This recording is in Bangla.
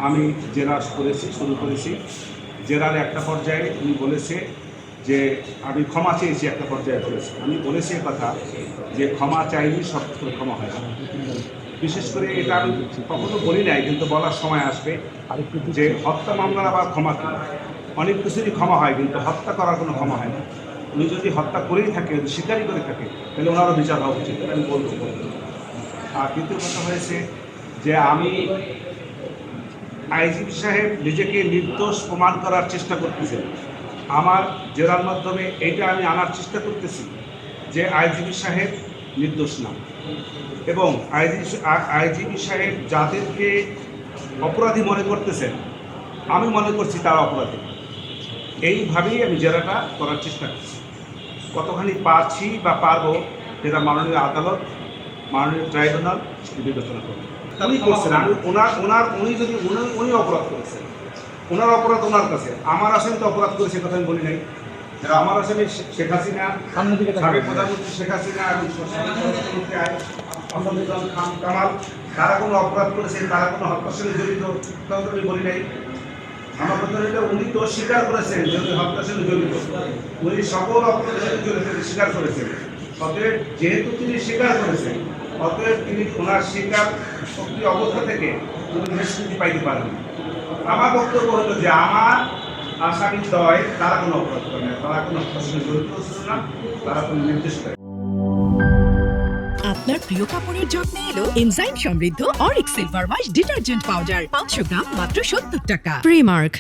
আমি জেরা শুরু করেছি। জেরার একটা পর্যায়ে উনি বলেছে যে আমি ক্ষমা চেয়েছি, একটা পর্যায়ে বলেছে। আমি বলেছি কথা যে ক্ষমা চাইনি সব ক্ষমা হয় না। বিশেষ করে এটা আমি কখনো বলি নাই, কিন্তু বলার সময় আসবে যে হত্যা মামলার আবার ক্ষমা কি? অনেক কিছুরই ক্ষমা হয়, কিন্তু হত্যা করার কোনো ক্ষমা হয় না। উনি যদি হত্যা করেই থাকে, যদি স্বীকারই করে থাকে, তাহলে ওনারও বিচার হওয়া উচিত, আমি বলবো। আর দ্বিতীয় কথা হয়েছে যে আমি আইজিপি সাহেব নিজেকে নির্দোষ প্রমাণ করার চেষ্টা করতেছেন। আমার জেরার মাধ্যমে এইটা আমি আনার চেষ্টা করতেছি যে আইজিপি সাহেব নির্দোষ না, এবং আইজিপি সাহেব যাদেরকে অপরাধী মনে করতেছেন আমি মনে করছি তারা অপরাধী। এইভাবেই আমি জেরাটা করার চেষ্টা করছি। কতখানি পারছি বা পারবো সেটা মাননীয় আদালত, মাননীয় ট্রাইব্যুনাল বিবেচনা করবে। উনি করছেন, আমি উনি অপরাধ করেছেন, ওনার অপরাধ ওনার কাছে। আমার আসামি তো অপরাধ করেছে, কথা আমি বলি নাই। আমার আসামি শেখ হাসিনা, সাবেক প্রধানমন্ত্রী শেখ হাসিনা এবং খান কামাল, তারা কোনো অপরাধ করেছে, তারা কোনো হত্যার সঙ্গে জড়িত, কথা আমি বলি নাই। আমার কথা হলো উনি তো স্বীকার করেছেন যে উনি হত্যার সঙ্গে জড়িত, উনি সকল অপরাধের জড়িত স্বীকার করেছেন। অতএব যেহেতু তিনি স্বীকার করেছেন, অতএব তিনি ওনার স্বীকার শক্তি অবস্থা থেকে তিনি নিষ্কৃতি পাইতে পারেন। আমার বক্তব্য হলো যে আমার আসামি দয় তারা কোনো অপরাধ করে না, তারা কোনো হত্যার সঙ্গে জড়িত ছিল না, তারা কোনো নির্দেশ করে। আপনার প্রিয় কাপড়ের যত্নে এলো এনজাইম সমৃদ্ধ Arik silver wash detergent powder 500 গ্রাম মাত্র 70 টাকা। প্রিমার্ক।